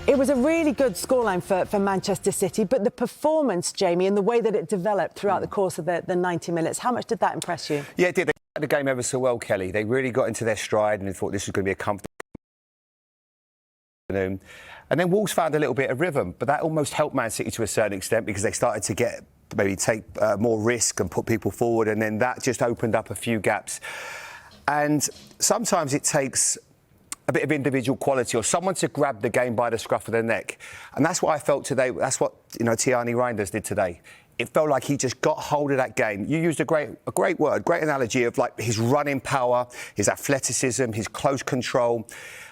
It was a really good scoreline for Manchester City, but the performance, Jamie, and the way that it developed throughout the course of the 90 minutes, how much did that impress you? Yeah, it did. They played the game ever so well, Kelly. They really got into their stride and thought this was going to be a comfortable afternoon. And then Wolves found a little bit of rhythm, but that almost helped Man City to a certain extent because they started to maybe take more risk and put people forward, and then that just opened up a few gaps. And sometimes it takes a bit of individual quality or someone to grab the game by the scruff of the neck. And that's what I felt today. That's what, Cherki And Reijnders did today. It felt like he just got hold of that game. You used a great word, great analogy of like his running power, his athleticism, his close control.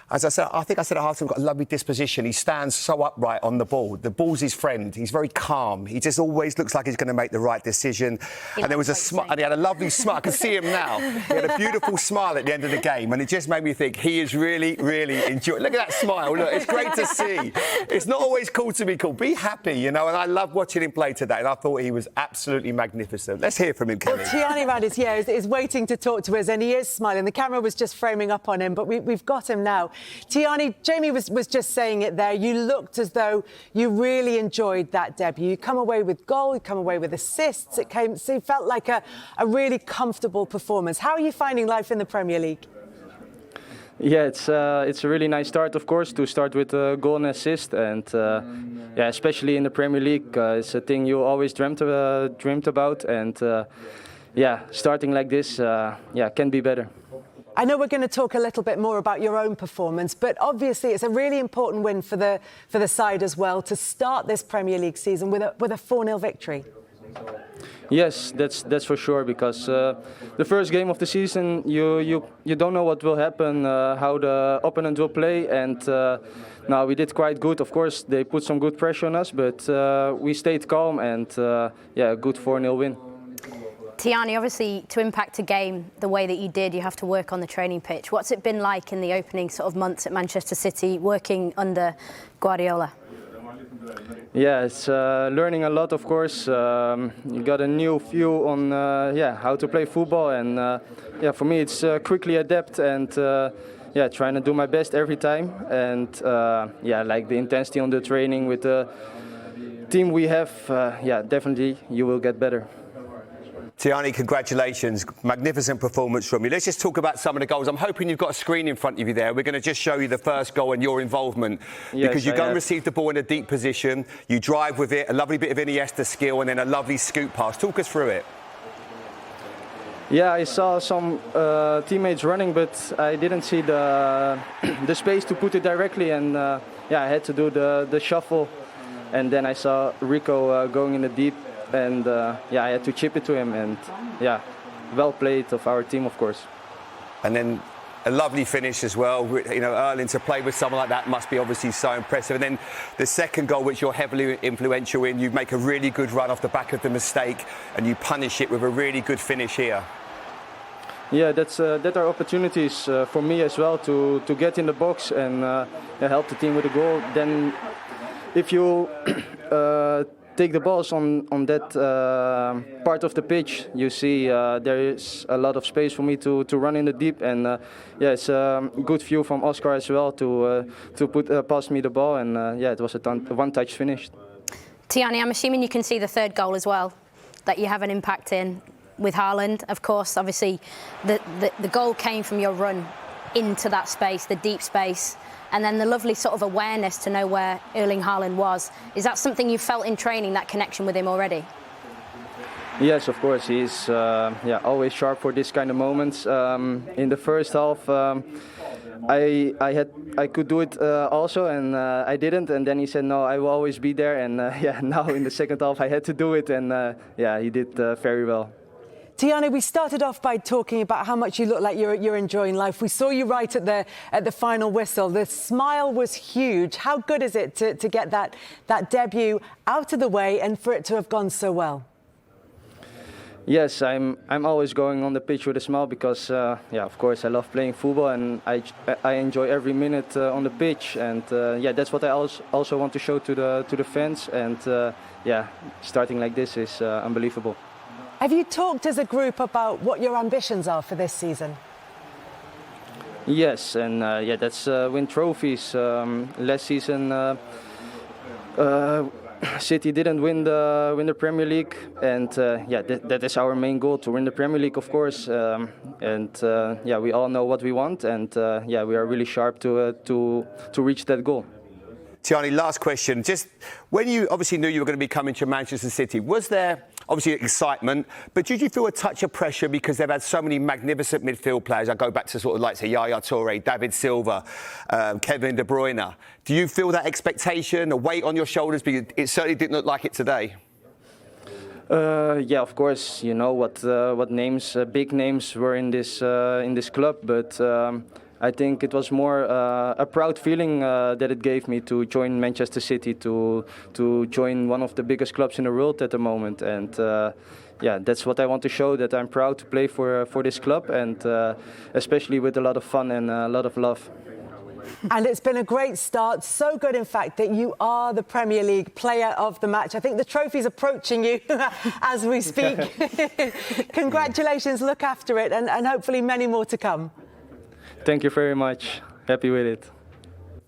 As I said, I think I said at half-time, got a lovely disposition. He stands so upright on the ball. The ball's his friend. He's very calm. He just always looks like he's going to make the right decision. And there was a smile, and he had a lovely smile. I can see him now. He had a beautiful smile at the end of the game, and it just made me think he is really, really enjoying. Look at that smile. Look, it's great to see. It's not always cool to be cool. Be happy, And I love watching him play today, and I thought he was absolutely magnificent. Let's hear from him, Kelly. Well, Cherki And Reijnders, is waiting to talk to us, and he is smiling. The camera was just framing up on him, but we've got him now. Cherki, Jamie was just saying it there. You looked as though you really enjoyed that debut. You come away with goal, you come away with assists. It felt like a really comfortable performance. How are you finding life in the Premier League? Yeah, it's a really nice start, of course, to start with a goal and assist, and yeah, especially in the Premier League, it's a thing you always dreamt about, and yeah, starting like this, yeah, can be better. I know we're going to talk a little bit more about your own performance, but obviously it's a really important win for the side as well to start this Premier League season with a 4-0 victory. Yes, that's for sure, because the first game of the season you don't know what will happen, how the opponent will play, and now we did quite good. Of course, they put some good pressure on us, but we stayed calm, and yeah, a good 4-0 win. Cherki, obviously, to impact a game the way that you did, you have to work on the training pitch. What's it been like in the opening sort of months at Manchester City, working under Guardiola? Yeah, it's learning a lot, of course. You got a new view on yeah, how to play football, and yeah, for me it's quickly adapt and yeah, trying to do my best every time, and yeah, like the intensity on the training with the team we have. Yeah, definitely you will get better. Cherki, congratulations. Magnificent performance from you. Let's just talk about some of the goals. I'm hoping you've got a screen in front of you there. We're going to just show you the first goal and your involvement. Yes, because you go and receive the ball in a deep position, you drive with it, a lovely bit of Iniesta skill, and then a lovely scoop pass. Talk us through it. Yeah, I saw some teammates running, but I didn't see the space to put it directly, and yeah, I had to do the shuffle, and then I saw Rico going in the deep, and yeah, I had to chip it to him, and yeah, well played of our team, of course. And then a lovely finish as well. Erling, to play with someone like that must be obviously so impressive. And then the second goal, which you're heavily influential in, you make a really good run off the back of the mistake, and you punish it with a really good finish here. Yeah, that are opportunities for me as well to get in the box and help the team with a goal. Then, if you take the balls on that part of the pitch, you see there is a lot of space for me to run in the deep, and yeah, it's a good view from Oscar as well to put pass me the ball, and yeah, it was a one-touch finish. Cherki, I'm assuming you can see the third goal as well, that you have an impact in with Haaland. Of course, obviously, the goal came from your run into that space, the deep space. And then the lovely sort of awareness to know where Erling Haaland was. Is that something you felt in training, that connection with him already? Yes, of course. He's yeah, always sharp for this kind of moments. In the first half, I could do it also, and I didn't. And then he said, "No, I will always be there." And yeah, now in the second half, I had to do it, and yeah, he did very well. Cherki, we started off by talking about how much you look like you're enjoying life. We saw you right at the final whistle. The smile was huge. How good is it to get that debut out of the way and for it to have gone so well? Yes, I'm always going on the pitch with a smile because yeah, of course I love playing football, and I enjoy every minute on the pitch, and yeah, that's what I also want to show to the fans, and yeah, starting like this is unbelievable. Have you talked as a group about what your ambitions are for this season? Yes, and yeah, that's win trophies. Last season, City didn't win the Premier League, and yeah, that is our main goal, to win the Premier League, of course. Yeah, we all know what we want, and yeah, we are really sharp to reach that goal. Tiani, last question. Just when you obviously knew you were going to be coming to Manchester City, was there obviously excitement, but did you feel a touch of pressure because they've had so many magnificent midfield players? I go back to sort of like, say, Yaya Toure, David Silva, Kevin De Bruyne. Do you feel that expectation, a weight on your shoulders? Because it certainly didn't look like it today. Yeah, of course, you know what names, big names were in this club, but I think it was more a proud feeling that it gave me to join Manchester City, to join one of the biggest clubs in the world at the moment, and yeah, that's what I want to show, that I'm proud to play for this club, and especially with a lot of fun and a lot of love. And it's been a great start, so good in fact that you are the Premier League Player of the Match. I think the trophy's approaching you as we speak. Congratulations, look after it, and hopefully many more to come. Thank you very much. Happy with it.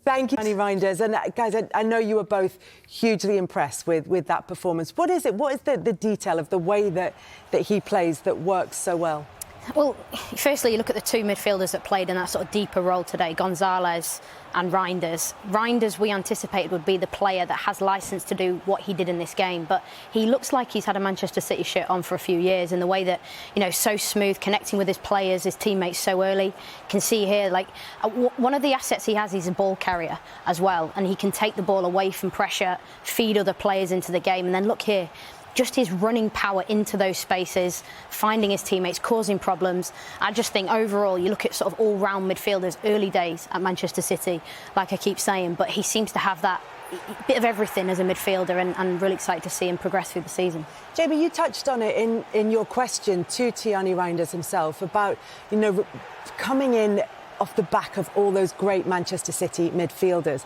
Thank you, Cherki And Reijnders. And guys, I know you were both hugely impressed with that performance. What is it? What is the detail of the way that he plays that works so well? Well, firstly, you look at the two midfielders that played in that sort of deeper role today, Gonzalez and Reijnders. Reijnders, we anticipated, would be the player that has licence to do what he did in this game, but he looks like he's had a Manchester City shirt on for a few years in the way that, you know, so smooth, connecting with his players, his teammates so early. You can see here, like, one of the assets he has, he's a ball carrier as well, and he can take the ball away from pressure, feed other players into the game, and then look here. Just his running power into those spaces, finding his teammates, causing problems. I just think overall, you look at sort of all-round midfielders, early days at Manchester City, like I keep saying, but he seems to have that bit of everything as a midfielder, and really excited to see him progress through the season. Jamie, you touched on it in your question to Cherki And Reijnders himself about, you know, coming in off the back of all those great Manchester City midfielders.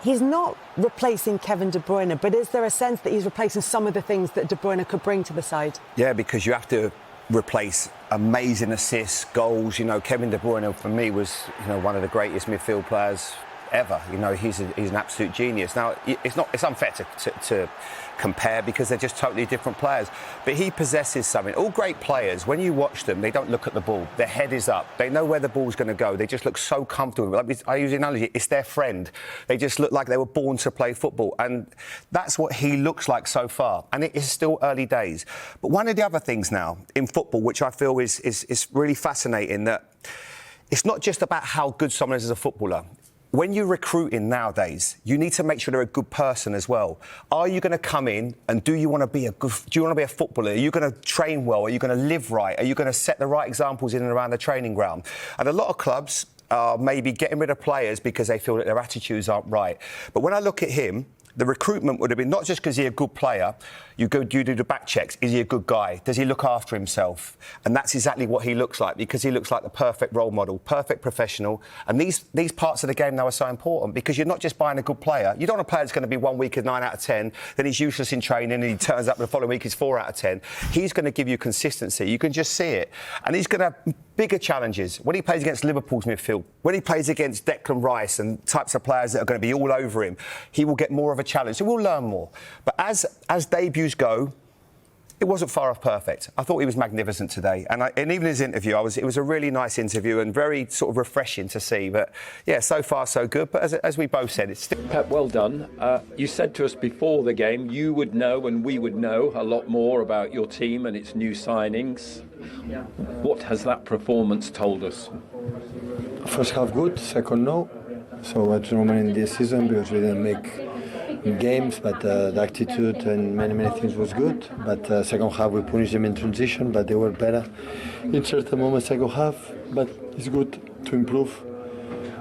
He's not replacing Kevin De Bruyne, but is there a sense that he's replacing some of the things that De Bruyne could bring to the side? Yeah, because you have to replace amazing assists, goals. You know, Kevin De Bruyne, for me, was, you know, one of the greatest midfield players ever. You know, he's an absolute genius. Now, it's unfair to compare because they're just totally different players. But he possesses something. All great players, when you watch them, they don't look at the ball. Their head is up. They know where the ball's going to go. They just look so comfortable. Like I use the analogy, it's their friend. They just look like they were born to play football. And that's what he looks like so far. And it is still early days. But one of the other things now in football, which I feel is really fascinating, that it's not just about how good someone is as a footballer. When you're recruiting nowadays, you need to make sure they're a good person as well. Are you going to come in and do you want to be a footballer? Are you going to train well? Are you going to live right? Are you going to set the right examples in and around the training ground? And a lot of clubs are maybe getting rid of players because they feel that their attitudes aren't right. But when I look at him, the recruitment would have been not just because he's a good player. You do the back checks. Is he a good guy? Does he look after himself? And that's exactly what he looks like, because he looks like the perfect role model, perfect professional. And these parts of the game now are so important, because you're not just buying a good player. You don't want a player that's going to be 1 week a 9 out of 10, then he's useless in training and he turns up the following week he's 4 out of 10. He's going to give you consistency. You can just see it. And he's going to have bigger challenges when he plays against Liverpool's midfield, when he plays against Declan Rice and types of players that are going to be all over him. He will get more of a challenge. So we'll learn more. But as debuts go, it wasn't far off perfect. I thought he was magnificent today. And even his interview, it was a really nice interview and very sort of refreshing to see. But, yeah, so far so good. But as we both said, it's still... Pep, well done. You said to us before the game you would know and we would know a lot more about your team and its new signings. What has that performance told us? First half good, second no. So at the moment in this season, because we didn't make games, but the attitude and many things was good. But second half we punished them in transition, but they were better in certain moments second half. But it's good to improve.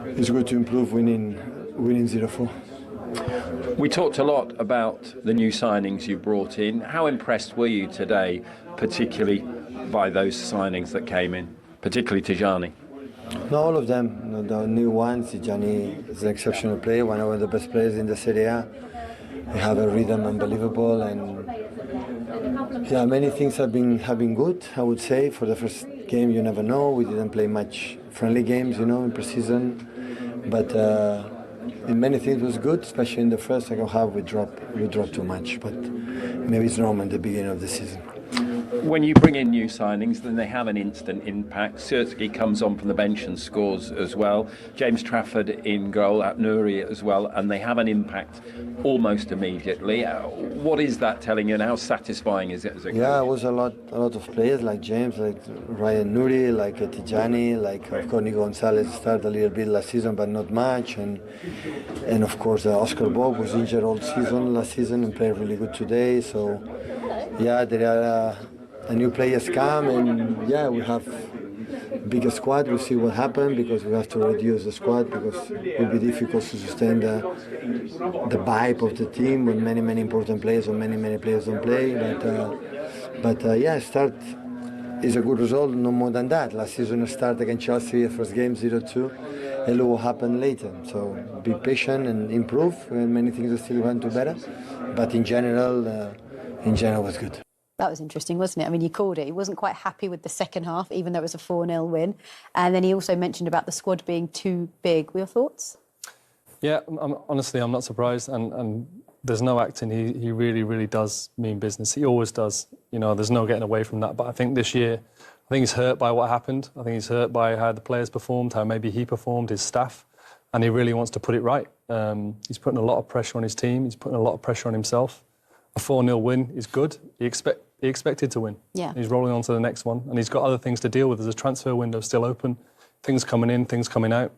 It's good to improve winning 0-4. We talked a lot about the new signings you brought in. How impressed were you today, particularly by those signings that came in, particularly Tijani? No, all of them. The new ones. Tijani is an exceptional player, one of the best players in the Serie A. They have a rhythm unbelievable, and yeah, many things have been good. I would say for the first game, you never know. We didn't play much friendly games, you know, in pre-season. But in many things it was good, especially in the first, second half we dropped too much. But maybe it's normal at the beginning of the season. When you bring in new signings, then they have an instant impact. Cherki comes on from the bench and scores as well. James Trafford in goal, at Nuri as well, and they have an impact almost immediately. What is that telling you, and how satisfying is it as a coach? Yeah, it was a lot of players like James, like Ryan Nuri, like Tijani, like of course Nico Gonzalez started a little bit last season, but not much, and of course Oscar Bob was injured all season last season and played really good today. So yeah, there are. The new players come, and yeah, we have bigger squad. We'll see what happens because we have to reduce the squad because it will be difficult to sustain the vibe of the team when many important players or many players don't play. But yeah, start is a good result, no more than that. Last season, start against Chelsea, first game 0-2. And look what happened later. So be patient and improve. And many things are still going to better. But in general, it was good. That was interesting, wasn't it? I mean, you called it. He wasn't quite happy with the second half, even though it was a 4-0 win. And then he also mentioned about the squad being too big. Were your thoughts? Yeah, honestly, I'm not surprised. And there's no acting. He really does mean business. He always does. You know, there's no getting away from that. But I think this year, I think he's hurt by what happened. I think he's hurt by how the players performed, how maybe he performed, his staff. And he really wants to put it right. He's putting a lot of pressure on his team. He's putting a lot of pressure on himself. A 4-0 win is good. He expected to win. Yeah. He's rolling on to the next one. And he's got other things to deal with. There's a transfer window still open. Things coming in, things coming out.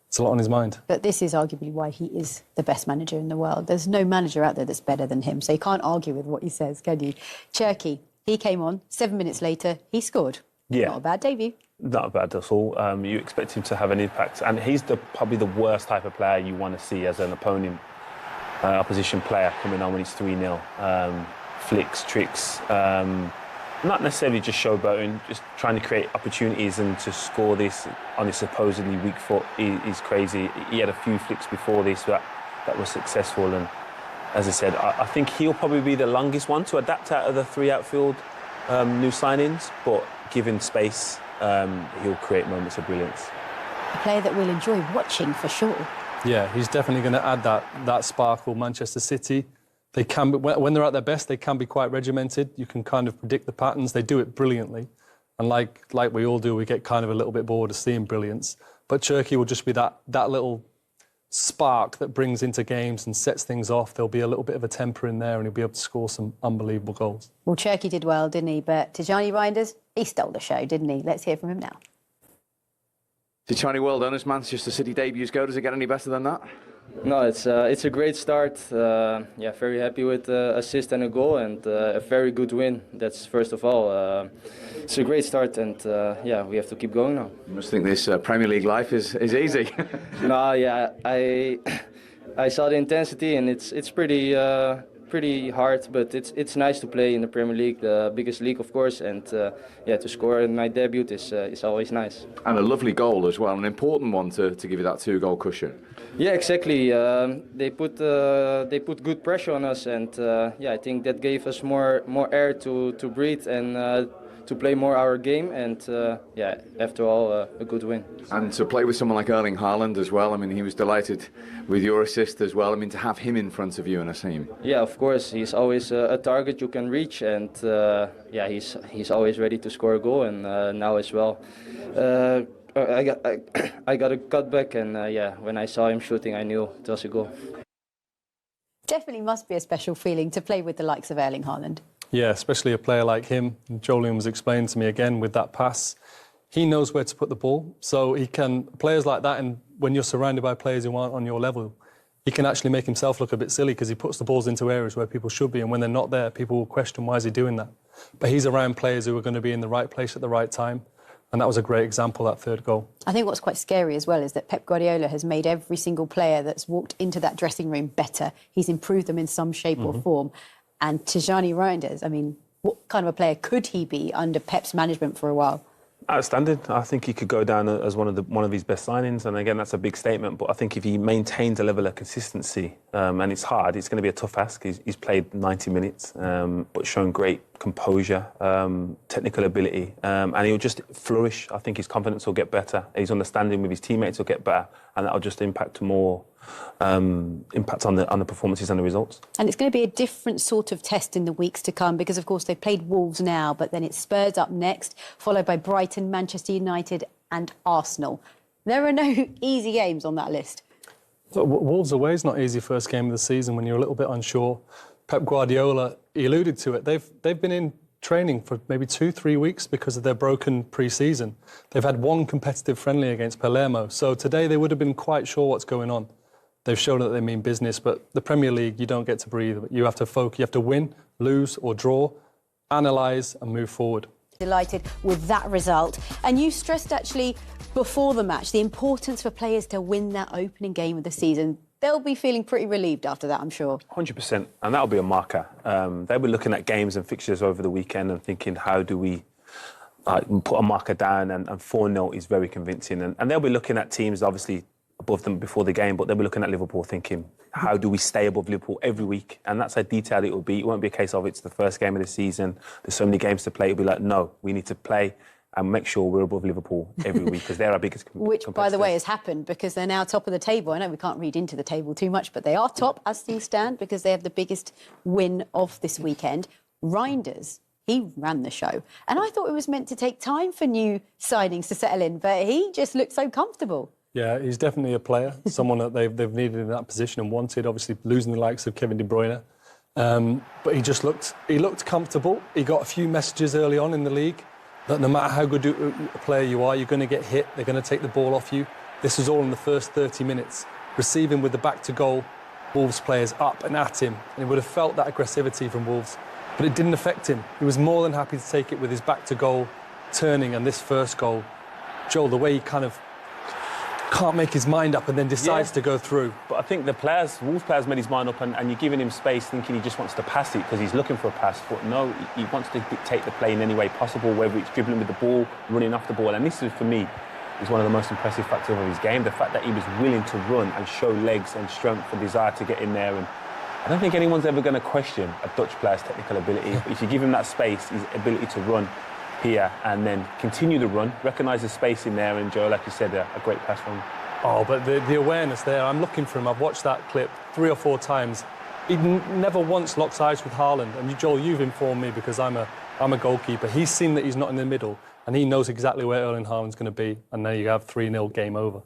It's a lot on his mind. But this is arguably why he is the best manager in the world. There's no manager out there that's better than him. So you can't argue with what he says, can you? Cherki, he came on. 7 minutes later, he scored. Yeah. Not a bad debut. Not bad at all. You expect him to have an impact. And he's probably the worst type of player you want to see as an opposition player coming on when he's 3-0. Flicks, tricks, not necessarily just showboating, just trying to create opportunities and to score this on his supposedly weak foot is crazy. He had a few flicks before this that were successful, and as I said, I think he'll probably be the longest one to adapt out of the three outfield new signings, but given space, he'll create moments of brilliance. A player that we'll enjoy watching for sure. Yeah, he's definitely going to add that sparkle. Manchester City, they can be, when they're at their best, they can be quite regimented. You can kind of predict the patterns. They do it brilliantly. And like we all do, we get kind of a little bit bored of seeing brilliance. But Cherki will just be that little spark that brings into games and sets things off. There'll be a little bit of a temper in there and he'll be able to score some unbelievable goals. Well, Cherki did well, didn't he? But Tijani Reijnders, he stole the show, didn't he? Let's hear from him now. Tijani, well done. His Manchester City debut go. Does it get any better than that? No, it's a great start. Yeah, very happy with assist and a goal and a very good win. That's first of all. It's a great start and yeah, we have to keep going now. You must think this Premier League life is easy. No, yeah, I saw the intensity and it's pretty hard, but it's nice to play in the Premier League, the biggest league, of course, and yeah, to score in my debut is always nice. And a lovely goal as well, an important one to give you that 2-goal cushion. Yeah, exactly. They put good pressure on us, and yeah, I think that gave us more air to breathe and to play more our game, and yeah, after all, a good win. And to play with someone like Erling Haaland as well. I mean, he was delighted with your assist as well. I mean, to have him in front of you in a team. Yeah, of course, he's always a target you can reach, and yeah, he's always ready to score a goal, and now as well. I got a cutback, and yeah, when I saw him shooting, I knew it was a goal. Definitely must be a special feeling to play with the likes of Erling Haaland. Yeah, especially a player like him. Jolien was explaining to me again with that pass. He knows where to put the ball, so he can, players like that, and when you're surrounded by players who aren't on your level, he can actually make himself look a bit silly because he puts the balls into areas where people should be, and when they're not there, people will question why is he doing that. But he's around players who are going to be in the right place at the right time, and that was a great example, that third goal. I think what's quite scary as well is that Pep Guardiola has made every single player that's walked into that dressing room better. He's improved them in some shape or form. And Tijani Reijnders, I mean, what kind of a player could he be under Pep's management for a while? Outstanding. I think he could go down as one of his best signings, and again, that's a big statement. But I think if he maintains a level of consistency, and it's hard, it's going to be a tough ask. He's played 90 minutes, but shown great composure, technical ability, and he'll just flourish. I think his confidence will get better. His understanding with his teammates will get better, and that'll just impact on the performances and the results. And it's going to be a different sort of test in the weeks to come because, of course, they've played Wolves now, but then it's Spurs up next, followed by Brighton, Manchester United and Arsenal. There are no easy games on that list. So, Wolves away is not easy first game of the season when you're a little bit unsure. Pep Guardiola, he alluded to it. They've been in training for maybe 2-3 weeks because of their broken pre-season. They've had one competitive friendly against Palermo, so today they would have been quite sure what's going on. They've shown that they mean business, but the Premier League, you don't get to breathe. You have to focus, you have to win, lose or draw, analyse and move forward. Delighted with that result. And you stressed actually before the match the importance for players to win that opening game of the season. They'll be feeling pretty relieved after that, I'm sure. 100%, and that'll be a marker. They'll be looking at games and fixtures over the weekend and thinking, how do we put a marker down? And 4-0 is very convincing. And they'll be looking at teams, obviously, above them before the game, but they'll be looking at Liverpool thinking, how do we stay above Liverpool every week? And that's how detailed it will be. It won't be a case of it's the first game of the season, there's so many games to play. It'll be like, no, we need to play and make sure we're above Liverpool every week because they're our biggest Which, by the way, has happened because they're now top of the table. I know we can't read into the table too much, but they are top as things stand because they have the biggest win of this weekend. Reijnders, he ran the show. And I thought it was meant to take time for new signings to settle in, but he just looked so comfortable. Yeah, he's definitely a player, someone that they've needed in that position and wanted, obviously losing the likes of Kevin De Bruyne. But he looked comfortable. He got a few messages early on in the league that no matter how good a player you are, you're going to get hit, they're going to take the ball off you. This was all in the first 30 minutes. Receiving with the back to goal, Wolves players up and at him, and he would have felt that aggressivity from Wolves, but it didn't affect him. He was more than happy to take it with his back to goal, turning, and this first goal. Joel, the way he kind of can't make his mind up and then decides to go through. But I think Wolves players made his mind up and you're giving him space thinking he just wants to pass it because he's looking for a pass. But no, he wants to dictate the play in any way possible, whether it's dribbling with the ball, running off the ball. And this is, for me, is one of the most impressive factors of his game, the fact that he was willing to run and show legs and strength and desire to get in there. And I don't think anyone's ever going to question a Dutch player's technical ability. But if you give him that space, his ability to run here and then continue the run, recognise the space in there, and Joe, like you said, a great pass from him. Oh, but the awareness there, I'm looking for him. I've watched that clip 3 or 4 times. He never once locks eyes with Haaland. And Joel, you've informed me because I'm a goalkeeper. He's seen that he's not in the middle and he knows exactly where Erling Haaland's going to be. And there you have 3-0 game over.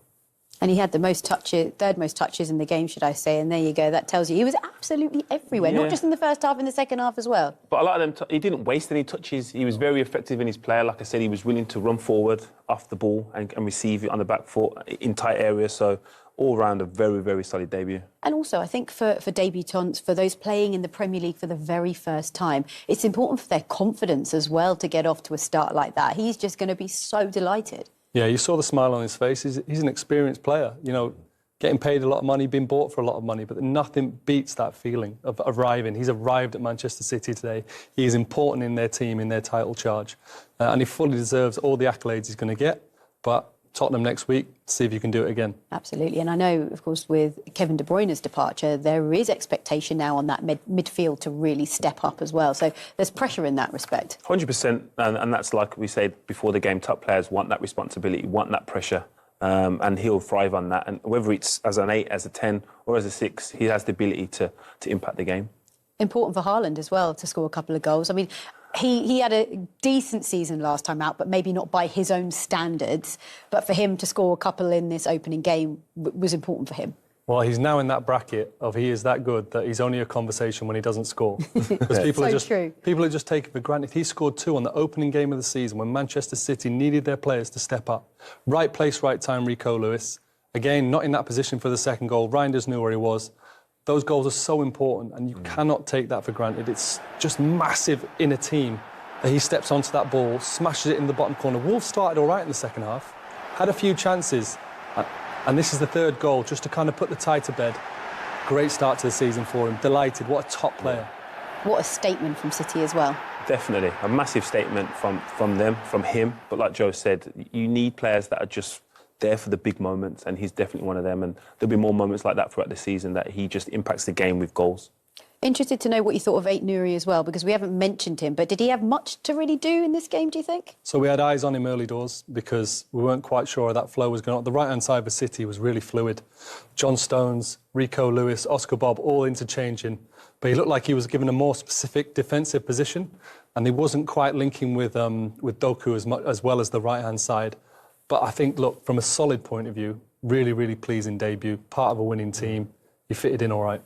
And he had the most touches, third most touches in the game, should I say. And there you go. That tells you he was absolutely everywhere, not just in the first half, in the second half as well. But a lot of them, he didn't waste any touches. He was very effective in his play. Like I said, he was willing to run forward off the ball and receive it on the back foot in tight areas. So all round a very, very solid debut. And also, I think for debutants, for those playing in the Premier League for the very first time, it's important for their confidence as well to get off to a start like that. He's just going to be so delighted. Yeah, you saw the smile on his face. He's an experienced player, you know, getting paid a lot of money, being bought for a lot of money, but nothing beats that feeling of arriving. He's arrived at Manchester City today. He is important in their team, in their title charge, and he fully deserves all the accolades he's going to get. But Tottenham next week, see if you can do it again. Absolutely. And I know, of course, with Kevin De Bruyne's departure, there is expectation now on that midfield to really step up as well. So there's pressure in that respect. 100%. And that's like we said before the game, top players want that responsibility, want that pressure. And he'll thrive on that. And whether it's as an 8, as a 10 or as a 6, he has the ability to impact the game. Important for Haaland as well to score a couple of goals. I mean, he had a decent season last time out, but maybe not by his own standards. But for him to score a couple in this opening game was important for him. Well, he's now in that bracket of he is that good that he's only a conversation when he doesn't score. Because people are just taking for granted. He scored 2 on the opening game of the season when Manchester City needed their players to step up. Right place, right time, Rico Lewis. Again, not in that position for the second goal. Reijnders knew where he was. Those goals are so important, and you cannot take that for granted. It's just massive in a team that he steps onto that ball, smashes it in the bottom corner. Wolves started all right in the second half, had a few chances, and this is the 3rd goal, just to kind of put the tie to bed. Great start to the season for him. Delighted. What a top player. What a statement from City as well. Definitely. A massive statement from them, from him. But like Joe said, you need players that are just there for the big moments, and he's definitely one of them. And there'll be more moments like that throughout the season, that he just impacts the game with goals. Interested to know what you thought of Aït-Nouri as well, because we haven't mentioned him, but did he have much to really do in this game, do you think? So we had eyes on him early doors because we weren't quite sure that flow was going on. The right-hand side of City was really fluid. John Stones, Rico Lewis, Oscar Bob, all interchanging. But he looked like he was given a more specific defensive position, and he wasn't quite linking with Doku as well as the right-hand side. But I think, look, from a solid point of view, really, really pleasing debut, part of a winning team. He fitted in all right.